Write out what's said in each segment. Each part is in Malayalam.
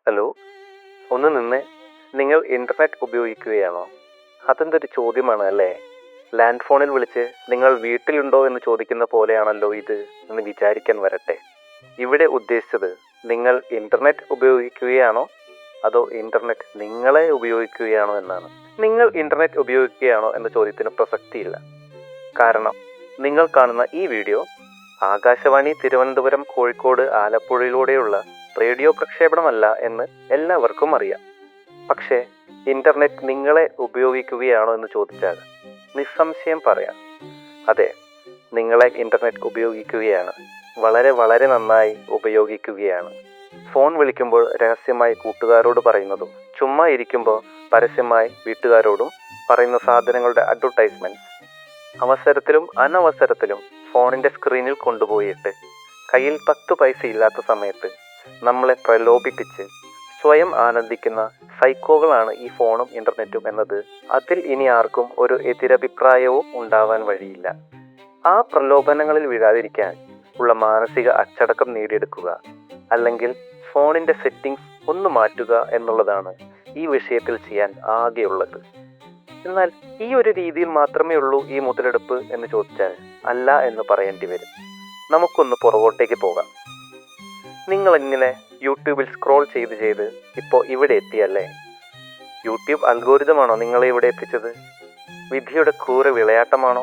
ഹലോ, ഒന്ന് നിന്നേ. നിങ്ങൾ ഇന്റർനെറ്റ് ഉപയോഗിക്കുകയാണോ? അതെന്തൊരു ചോദ്യമാണ് അല്ലേ? ലാൻഡ് ഫോണിൽ വിളിച്ച് നിങ്ങൾ വീട്ടിലുണ്ടോ എന്ന് ചോദിക്കുന്ന പോലെയാണല്ലോ ഇത് എന്ന് വിചാരിക്കാൻ വരട്ടെ. ഇവിടെ ഉദ്ദേശിച്ചത് നിങ്ങൾ ഇന്റർനെറ്റ് ഉപയോഗിക്കുകയാണോ അതോ ഇന്റർനെറ്റ് നിങ്ങളെ ഉപയോഗിക്കുകയാണോ എന്നാണ്. നിങ്ങൾ ഇന്റർനെറ്റ് ഉപയോഗിക്കുകയാണോ എന്ന ചോദ്യത്തിന് പ്രസക്തിയില്ല. കാരണം നിങ്ങൾ കാണുന്ന ഈ വീഡിയോ ആകാശവാണി തിരുവനന്തപുരം, കോഴിക്കോട്, ആലപ്പുഴയിലൂടെയുള്ള റേഡിയോ പ്രക്ഷേപണമല്ല എന്ന് എല്ലാവർക്കും അറിയാം. പക്ഷേ ഇന്റർനെറ്റ് നിങ്ങളെ ഉപയോഗിക്കുകയാണോ എന്ന് ചോദിച്ചാൽ നിസ്സംശയം പറയാം, അതെ, നിങ്ങളെ ഇന്റർനെറ്റ് ഉപയോഗിക്കുകയാണ്. വളരെ വളരെ നന്നായി ഉപയോഗിക്കുകയാണ്. ഫോൺ വിളിക്കുമ്പോൾ രഹസ്യമായി കൂട്ടുകാരോട് പറയുന്നതും ചുമ്മാ ഇരിക്കുമ്പോൾ പരസ്യമായി വീട്ടുകാരോടും പറയുന്ന സാധനങ്ങളുടെ അഡ്വർടൈസ്മെന്റ് അവസരത്തിലും അനവസരത്തിലും ഫോണിന്റെ സ്ക്രീനിൽ കൊണ്ടുപോയിട്ട് കയ്യിൽ 10 പൈസ ഇല്ലാത്ത സമയത്ത് നമ്മളെ പ്രലോഭിപ്പിച്ച് സ്വയം ആനന്ദിക്കുന്ന സൈക്കോകളാണ് ഈ ഫോണും ഇന്റർനെറ്റും എന്നത് അതിൽ ഇനി ആർക്കും ഒരു എതിരഭിപ്രായവും ഉണ്ടാവാൻ വഴിയില്ല. ആ പ്രലോഭനങ്ങളിൽ വീഴാതിരിക്കാൻ ഉള്ള മാനസിക അച്ചടക്കം നേടിയെടുക്കുക, അല്ലെങ്കിൽ ഫോണിന്റെ സെറ്റിംഗ്സ് ഒന്ന് മാറ്റുക എന്നുള്ളതാണ് ഈ വിഷയത്തിൽ ചെയ്യാൻ ആകെയുള്ളത്. എന്നാൽ ഈ ഒരു രീതിയിൽ മാത്രമേ ഉള്ളൂ ഈ മുതലെടുപ്പ് എന്ന് ചോദിച്ചാൽ അല്ല എന്ന് പറയേണ്ടി വരും. നമുക്കൊന്ന് പുറകോട്ടേക്ക് പോകാം. നിങ്ങൾ ഇങ്ങനെ യൂട്യൂബിൽ സ്ക്രോൾ ചെയ്ത് ഇപ്പോൾ ഇവിടെ എത്തിയല്ലേ? യൂട്യൂബ് അൽഗോരിതമാണോ നിങ്ങളെ ഇവിടെ എത്തിച്ചത്? വിധിയുടെ ക്രൂര വിളയാട്ടമാണോ?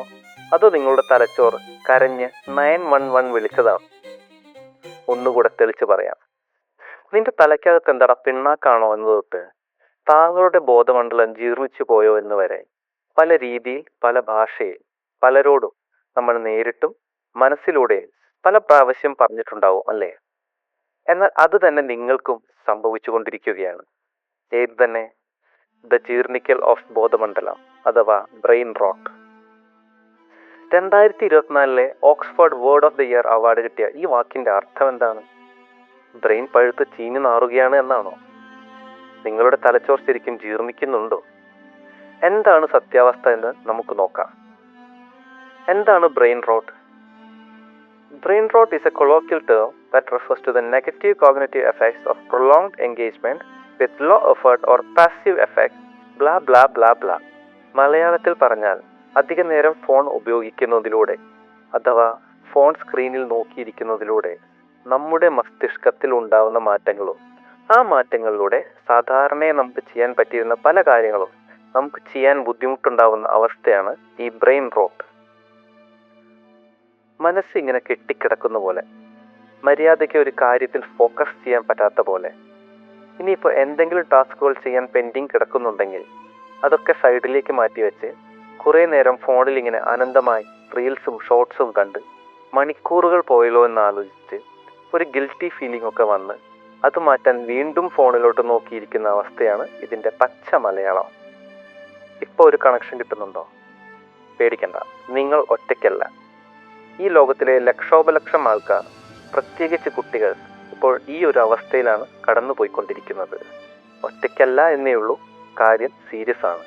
അതോ നിങ്ങളുടെ തലച്ചോറ് കരഞ്ഞ് 911 വിളിച്ചതാണോ? ഒന്നുകൂടെ തെളിച്ച് പറയാം. നിന്റെ തലയ്ക്കകത്ത് എന്താടാ, പിണ്ണാക്കാണോ എന്ന് തൊട്ട് താങ്കളുടെ ബോധമണ്ഡലം ജീർണിച്ചു പോയോ എന്ന് വരെ പല രീതിയിൽ, പല ഭാഷയിൽ പലരോടും നമ്മൾ നേരിട്ടും മനസ്സിലൂടെ പല പ്രാവശ്യം പറഞ്ഞിട്ടുണ്ടാവും അല്ലേ? എന്നാൽ അത് തന്നെ നിങ്ങൾക്കും സംഭവിച്ചുകൊണ്ടിരിക്കുകയാണ്. ഏത് തന്നെ? ദ ജീർണിക്കൽ ഓഫ് ബോധമണ്ഡലം അഥവാ brain rote. 2024 Oxford word of the year award കിട്ടിയ ഈ വാക്കിന്റെ അർത്ഥം എന്താണ്? ബ്രെയിൻ പഴുത്ത് ചീഞ്ഞു നാറുകയാണ് എന്നാണോ? നിങ്ങളുടെ തലച്ചോർ ശരിക്കും ജീർണിക്കുന്നുണ്ടോ? എന്താണ് സത്യാവസ്ഥ എന്ന് നമുക്ക് നോക്കാം. എന്താണ് brain rote? Brain rot is a colloquial term that refers to the negative cognitive effects of prolonged engagement with low effort or passive effects, blah blah blah blah. മലയാളത്തിൽ പറഞ്ഞാൽ അധിക നേരം ഫോൺ ഉപയോഗിക്കുന്നതിലൂടെ അഥവാ ഫോൺ സ്ക്രീനിൽ നോക്കിയിരിക്കുന്നതിലൂടെ നമ്മുടെ മസ്തിഷ്കത്തിൽ ഉണ്ടാവുന്ന മാറ്റങ്ങളും ആ മാറ്റങ്ങളിലൂടെ സാധാരണയായി നമുക്ക് ചെയ്യാൻ പറ്റിയിരുന്ന പല കാര്യങ്ങളും നമുക്ക് ചെയ്യാൻ ബുദ്ധിമുട്ടുണ്ടാവുന്ന അവസ്ഥയാണ് ഈ ബ്രെയിൻ റോട്ട്. മനസ്സിങ്ങനെ കെട്ടിക്കിടക്കുന്ന പോലെ, മര്യാദയ്ക്ക് ഒരു കാര്യത്തിൽ ഫോക്കസ് ചെയ്യാൻ പറ്റാത്ത പോലെ. ഇനിയിപ്പോൾ എന്തെങ്കിലും ടാസ്കുകൾ ചെയ്യാൻ പെൻഡിങ് കിടക്കുന്നുണ്ടെങ്കിൽ അതൊക്കെ സൈഡിലേക്ക് മാറ്റിവെച്ച് കുറേ നേരം ഫോണിൽ ഇങ്ങനെ അനന്തമായി റീൽസും ഷോർട്സും കണ്ട് മണിക്കൂറുകൾ പോയല്ലോ എന്നാലോചിച്ച് ഒരു ഗിൽറ്റി ഫീലിംഗ് ഒക്കെ വന്ന് അത് മാറ്റാൻ വീണ്ടും ഫോണിലോട്ട് നോക്കിയിരിക്കുന്ന അവസ്ഥയാണ് ഇതിൻ്റെ പച്ച മലയാളം. ഇപ്പോൾ ഒരു കണക്ഷൻ കിട്ടുന്നുണ്ടോ? പേടിക്കണ്ട, നിങ്ങൾ ഒറ്റയ്ക്കല്ല. ഈ ലോകത്തിലെ ലക്ഷോപലക്ഷം ആൾക്കാർ, പ്രത്യേകിച്ച് കുട്ടികൾ, ഇപ്പോൾ ഈ ഒരു അവസ്ഥയിലാണ് കടന്നു പോയിക്കൊണ്ടിരിക്കുന്നത്. ഒറ്റയ്ക്കല്ല എന്നേ ഉള്ളൂ, കാര്യം സീരിയസ് ആണ്.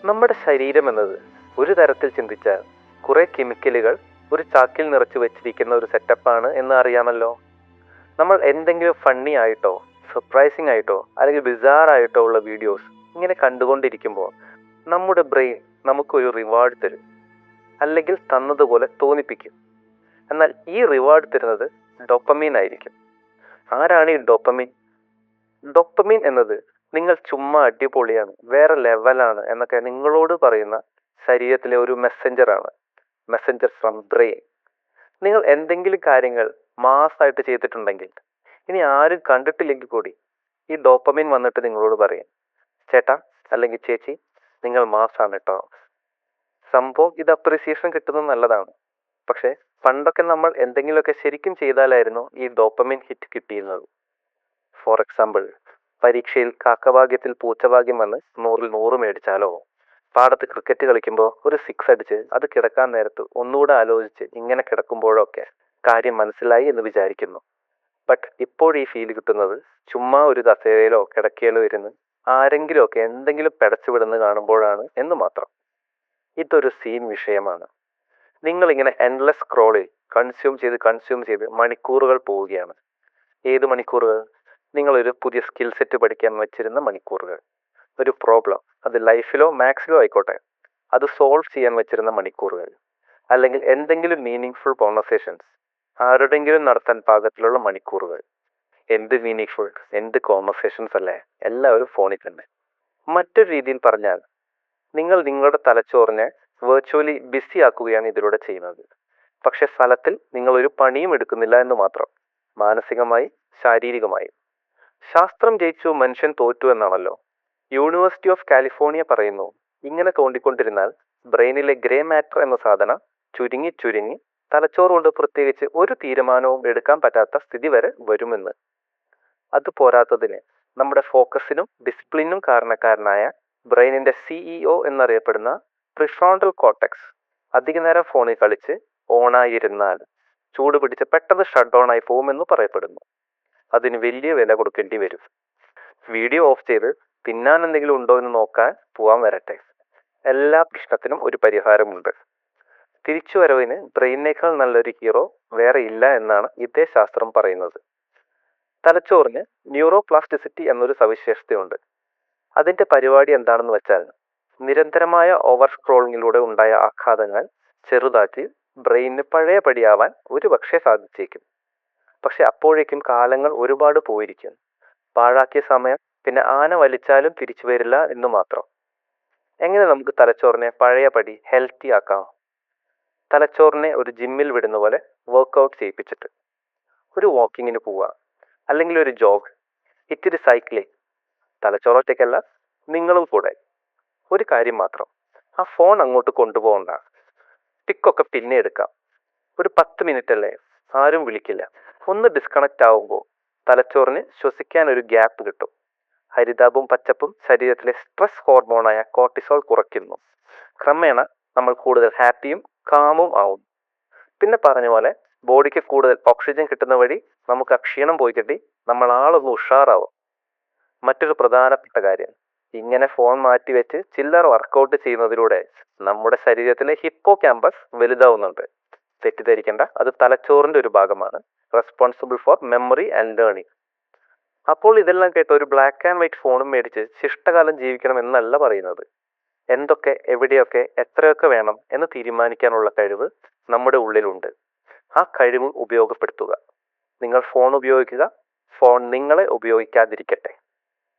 നമ്മുടെ ശരീരം എന്നത് ഒരു തരത്തിൽ ചിന്തിച്ചാൽ കുറെ കെമിക്കലുകൾ ഒരു ചാക്കിൽ നിറച്ചു വെച്ചിരിക്കുന്ന ഒരു സെറ്റപ്പാണ് എന്ന് അറിയാമല്ലോ. നമ്മൾ എന്തെങ്കിലും ഫണ്ണി ആയിട്ടോ സർപ്രൈസിങ് ആയിട്ടോ അല്ലെങ്കിൽ ബിസാറായിട്ടോ ഉള്ള വീഡിയോസ് ഇങ്ങനെ കണ്ടുകൊണ്ടിരിക്കുമ്പോൾ നമ്മുടെ ബ്രെയിൻ നമുക്കൊരു റിവാർഡ് തരും, അല്ലെങ്കിൽ തന്നതുപോലെ തോന്നിപ്പിക്കും. എന്നാൽ ഈ റിവാർഡ് തരുന്നത് ഡോപ്പമീൻ ആയിരിക്കും. ആരാണ് ഈ ഡോപ്പമീൻ? ഡോപ്പമീൻ എന്നത് നിങ്ങൾ ചുമ്മാ അടിപൊളിയാണ്, വേറെ ലെവലാണ് എന്നൊക്കെ നിങ്ങളോട് പറയുന്ന ശരീരത്തിലെ ഒരു മെസ്സഞ്ചറാണ്. Messenger from brain. നിങ്ങൾ എന്തെങ്കിലും കാര്യങ്ങൾ മാസ്സായിട്ട് ചെയ്തിട്ടുണ്ടെങ്കിൽ, ഇനി ആരും കണ്ടിട്ടില്ലെങ്കിൽ കൂടി ഈ ഡോപ്പമീൻ വന്നിട്ട് നിങ്ങളോട് പറയും, ചേട്ടാ അല്ലെങ്കിൽ ചേച്ചി, നിങ്ങൾ മാസ്സാണ് കേട്ടോ. സംഭവം ഇത് അപ്രിസിയേഷൻ കിട്ടുന്നത് നല്ലതാണ്. പക്ഷെ പണ്ടൊക്കെ നമ്മൾ എന്തെങ്കിലുമൊക്കെ ശരിക്കും ചെയ്താലായിരുന്നു ഈ ഡോപ്പമിൻ ഹിറ്റ് കിട്ടിയിരുന്നത്. ഫോർ എക്സാമ്പിൾ, പരീക്ഷയിൽ കാക്കഭാഗ്യത്തിൽ പൂച്ചഭാഗ്യം വന്ന് 100ൽ 100 മേടിച്ചാലോ, പാടത്ത് ക്രിക്കറ്റ് കളിക്കുമ്പോൾ ഒരു 6 അടിച്ച് അത് കിടക്കാൻ നേരത്ത് ഒന്നുകൂടെ ആലോചിച്ച് ഇങ്ങനെ കിടക്കുമ്പോഴൊക്കെ കാര്യം മനസ്സിലായി എന്ന് വിചാരിക്കുന്നു. ബട്ട് ഇപ്പോൾ ഈ ഫീൽ കിട്ടുന്നത് ചുമ്മാ ഒരു കസേരയിലോ കിടക്കയിലോ ഇരുന്ന് ആരെങ്കിലും ഒക്കെ എന്തെങ്കിലും പിടച്ചുവിടുന്ന് കാണുമ്പോഴാണ് എന്ന് മാത്രം. ഇതൊരു സീൻ വിഷയമാണ്. നിങ്ങളിങ്ങനെ എൻഡ്ലെസ് സ്ക്രോളിൽ കൺസ്യൂം ചെയ്ത് മണിക്കൂറുകൾ പോവുകയാണ്. ഏത് മണിക്കൂറുകൾ? നിങ്ങളൊരു പുതിയ സ്കിൽ സെറ്റ് പഠിക്കാൻ വെച്ചിരുന്ന മണിക്കൂറുകൾ. ഒരു പ്രോബ്ലം, അത് ലൈഫിലോ മാത്സിലോ ആയിക്കോട്ടെ, അത് സോൾവ് ചെയ്യാൻ വെച്ചിരുന്ന മണിക്കൂറുകൾ. അല്ലെങ്കിൽ എന്തെങ്കിലും മീനിങ്ഫുൾ കോൺവെർസേഷൻസ് ആരുടെങ്കിലും നടത്താൻ പാകത്തിലുള്ള മണിക്കൂറുകൾ. എന്ത് മീനിങ്ഫുൾ, എന്ത് കോൺവെർസേഷൻസ് അല്ലേ, എല്ലാവരും ഫോണിൽ തന്നെ. മറ്റൊരു രീതിയിൽ പറഞ്ഞാൽ, നിങ്ങൾ നിങ്ങളുടെ തലച്ചോറിനെ വെർച്വലി ബിസി ആക്കുകയാണ് ഇതിലൂടെ ചെയ്യുന്നത്. പക്ഷെ ഫലത്തിൽ നിങ്ങൾ ഒരു പണിയും എടുക്കുന്നില്ല എന്ന് മാത്രം, മാനസികമായി ശാരീരികമായി. ശാസ്ത്രം ജയിച്ചു മനുഷ്യൻ തോറ്റു എന്നാണല്ലോ. യൂണിവേഴ്സിറ്റി ഓഫ് കാലിഫോർണിയ പറയുന്നു, ഇങ്ങനെ തോണ്ടിക്കൊണ്ടിരുന്നാൽ ബ്രെയിനിലെ ഗ്രേ മാറ്റർ എന്ന സാധനം ചുരുങ്ങി ചുരുങ്ങി തലച്ചോറ് കൊണ്ട് പ്രത്യേകിച്ച് ഒരു തീരുമാനവും എടുക്കാൻ പറ്റാത്ത സ്ഥിതി വരെ വരുമെന്ന്. അത് പോരാത്തതിന് നമ്മുടെ ഫോക്കസിനും ഡിസിപ്ലിനും കാരണക്കാരനായ ബ്രെയിനിന്റെ CEO എന്നറിയപ്പെടുന്ന പ്രിഫ്രോണ്ടൽ കോർട്ടെക്സ് അധിക നേരം ഫോണിൽ കളിച്ച് ഓണായിരുന്നാൽ ചൂട് പിടിച്ച് പെട്ടെന്ന് ഷട്ട് ഡൗൺ ആയി പോകുമെന്ന് പറയപ്പെടുന്നു. അതിന് വലിയ വില കൊടുക്കേണ്ടി വരും. വീഡിയോ ഓഫ് ചെയ്ത് തിന്നാൻ എന്തെങ്കിലും ഉണ്ടോ എന്ന് നോക്കാൻ പോവാൻ വരട്ടെ. എല്ലാ പ്രശ്നത്തിനും ഒരു പരിഹാരമുണ്ട്. തിരിച്ചുവരവിന് ബ്രെയിനേക്കാൾ നല്ലൊരു ഹീറോ വേറെ ഇല്ല എന്നാണ് ഇതേ ശാസ്ത്രം പറയുന്നത്. തലച്ചോറിന് ന്യൂറോപ്ലാസ്റ്റിസിറ്റി എന്നൊരു സവിശേഷതയുണ്ട്. അതിന്റെ പരിപാടി എന്താണെന്ന് വെച്ചാൽ, നിരന്തരമായ ഓവർ സ്ക്രോളിങ്ങിലൂടെ ഉണ്ടായ ആഘാതങ്ങൾ ചെറുതാക്കി ബ്രെയിനിന് പഴയപടിയാവാൻ ഒരുപക്ഷെ സാധിച്ചേക്കും. പക്ഷെ അപ്പോഴേക്കും കാലങ്ങൾ ഒരുപാട് പോയിരിക്കും. പാഴാക്കിയ സമയം പിന്നെ ആന വലിച്ചാലും തിരിച്ചു വരില്ല എന്ന് മാത്രം. എങ്ങനെ നമുക്ക് തലച്ചോറിനെ പഴയപടി ഹെൽത്തി ആക്കാം? തലച്ചോറിനെ ഒരു ജിമ്മിൽ വിടുന്ന പോലെ വർക്കൗട്ട് ചെയ്യിപ്പിച്ചിട്ട് ഒരു വാക്കിങ്ങിന് പോവുക, അല്ലെങ്കിൽ ഒരു ജോഗ്, ഇത്തിരി സൈക്ലിംഗ്. തലച്ചോറൊറ്റയ്ക്കല്ല, നിങ്ങളും കൂടെ. ഒരു കാര്യം മാത്രം, ആ ഫോൺ അങ്ങോട്ട് കൊണ്ടുപോകണ്ട. ടിക്കൊക്കെ പിന്നെ എടുക്കാം. ഒരു 10 മിനിറ്റ് അല്ലേ, ആരും വിളിക്കില്ല. ഒന്ന് ഡിസ്കണക്റ്റ് ആവുമ്പോൾ തലച്ചോറിന് ശ്വസിക്കാൻ ഒരു ഗ്യാപ്പ് കിട്ടും. ഹരിതാപവും പച്ചപ്പും ശരീരത്തിലെ സ്ട്രെസ് ഹോർമോണായ കോർട്ടിസോൾ കുറയ്ക്കുന്നു. ക്രമേണ നമ്മൾ കൂടുതൽ ഹാപ്പിയും കാമും ആവും. പിന്നെ പറഞ്ഞ പോലെ ബോഡിക്ക് കൂടുതൽ ഓക്സിജൻ കിട്ടുന്ന വഴി നമുക്ക് ആ ക്ഷീണം പോയി കിട്ടി നമ്മൾ ആളൊന്ന് ഉഷാറാവും. മറ്റൊരു പ്രധാനപ്പെട്ട കാര്യം, ഇങ്ങനെ ഫോൺ മാറ്റി വെച്ച് ചില്ലറ വർക്കൗട്ട് ചെയ്യുന്നതിലൂടെ നമ്മുടെ ശരീരത്തിലെ ഹിപ്പോ ക്യാമ്പസ് വലുതാവുന്നുണ്ട്. തെറ്റിദ്ധരിക്കേണ്ട, അത് തലച്ചോറിന്റെ ഒരു ഭാഗമാണ്, responsible for memory and learning. അപ്പോൾ ഇതെല്ലാം കേട്ട് ഒരു ബ്ലാക്ക് ആൻഡ് വൈറ്റ് ഫോണും മേടിച്ച് ശിഷ്ടകാലം ജീവിക്കണം എന്നല്ല പറയുന്നത്. എന്തൊക്കെ, എവിടെയൊക്കെ, എത്രയൊക്കെ വേണം എന്ന് തീരുമാനിക്കാനുള്ള കഴിവ് നമ്മുടെ ഉള്ളിലുണ്ട്. ആ കഴിവ് ഉപയോഗപ്പെടുത്തുക. നിങ്ങൾ ഫോൺ ഉപയോഗിക്കുക, ഫോൺ നിങ്ങളെ ഉപയോഗിക്കാതിരിക്കട്ടെ.